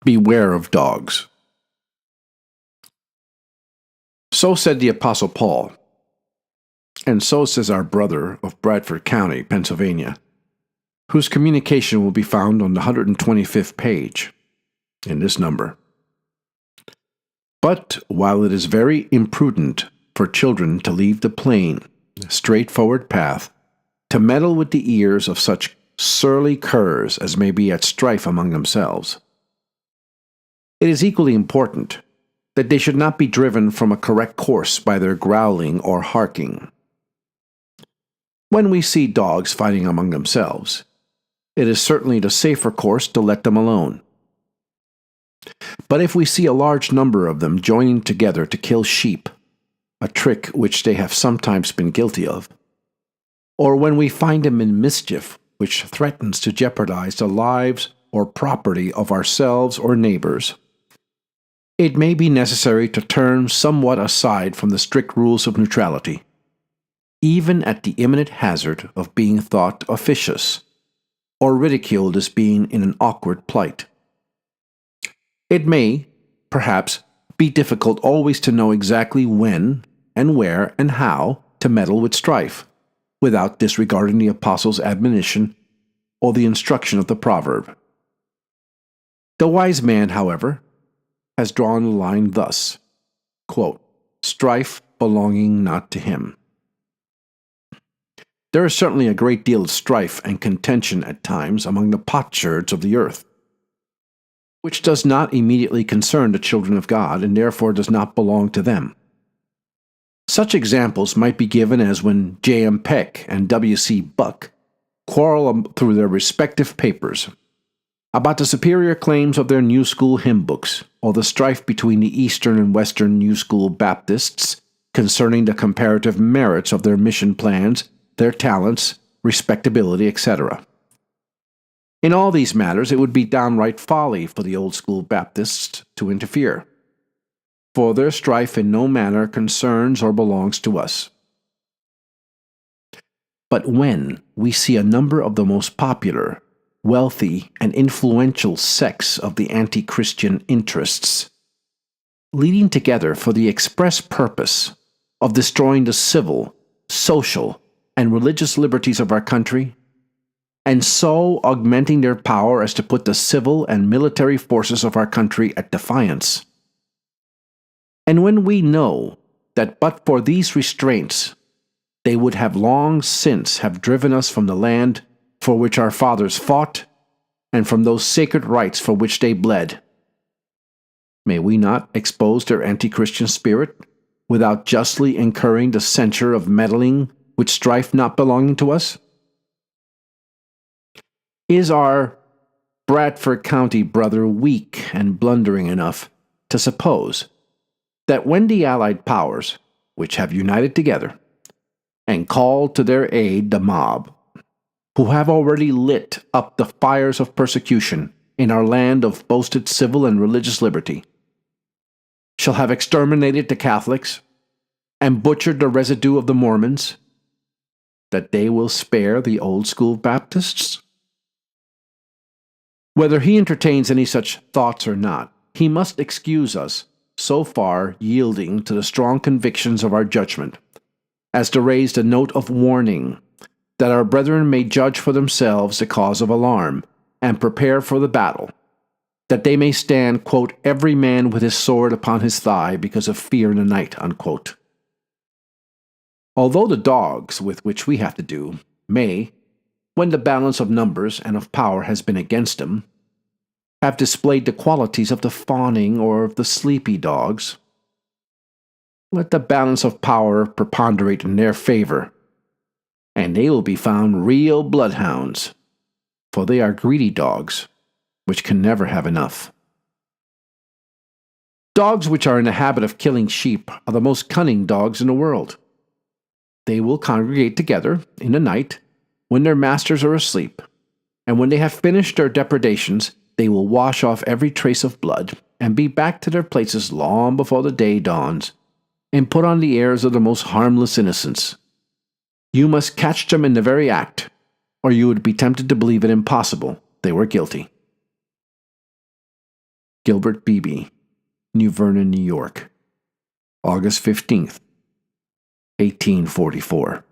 Beware of dogs. So said the Apostle Paul, and so says our brother of Bradford County, Pennsylvania, whose communication will be found on the 125th page in this number. But while it is very imprudent for children to leave the plain, straightforward path, to meddle with the ears of such surly curs as may be at strife among themselves, it is equally important that they should not be driven from a correct course by their growling or harking. When we see dogs fighting among themselves, it is certainly the safer course to let them alone. But if we see a large number of them joining together to kill sheep, a trick which they have sometimes been guilty of, or when we find them in mischief which threatens to jeopardize the lives or property of ourselves or neighbors, it may be necessary to turn somewhat aside from the strict rules of neutrality, even at the imminent hazard of being thought officious, or ridiculed as being in an awkward plight. It may, perhaps, be difficult always to know exactly when and where and how to meddle with strife, without disregarding the apostle's admonition or the instruction of the proverb. The wise man, however, has drawn the line thus, quote, strife belonging not to him. There is certainly a great deal of strife and contention at times among the potsherds of the earth, which does not immediately concern the children of God and therefore does not belong to them. Such examples might be given as when J.M. Peck and W.C. Buck quarrel through their respective papers about the superior claims of their New School hymn books, or the strife between the Eastern and Western New School Baptists concerning the comparative merits of their mission plans, their talents, respectability, etc. In all these matters, it would be downright folly for the Old School Baptists to interfere, for their strife in no manner concerns or belongs to us. But when we see a number of the most popular, wealthy, and influential sects of the anti-Christian interests leading together for the express purpose of destroying the civil, social, and religious liberties of our country, and so augmenting their power as to put the civil and military forces of our country at defiance, and when we know that but for these restraints they would have long since have driven us from the land for which our fathers fought, and from those sacred rights for which they bled, may we not expose their anti-Christian spirit without justly incurring the censure of meddling with strife not belonging to us? Is our Bradford County brother weak and blundering enough to suppose that when the Allied powers, which have united together, and called to their aid the mob, who have already lit up the fires of persecution in our land of boasted civil and religious liberty, shall have exterminated the Catholics and butchered the residue of the Mormons, that they will spare the Old School Baptists? Whether he entertains any such thoughts or not, he must excuse us so far yielding to the strong convictions of our judgment, as to raise the note of warning, that our brethren may judge for themselves the cause of alarm, and prepare for the battle, that they may stand, quote, every man with his sword upon his thigh because of fear in the night, unquote. Although the dogs with which we have to do may, when the balance of numbers and of power has been against them, have displayed the qualities of the fawning or of the sleepy dogs, let the balance of power preponderate in their favor, and they will be found real bloodhounds, for they are greedy dogs, which can never have enough. Dogs which are in the habit of killing sheep are the most cunning dogs in the world. They will congregate together in the night when their masters are asleep, and when they have finished their depredations, they will wash off every trace of blood and be back to their places long before the day dawns, and put on the airs of the most harmless innocence. You must catch them in the very act, or you would be tempted to believe it impossible they were guilty. Gilbert Beebe, New Vernon, New York, August 15th, 1844.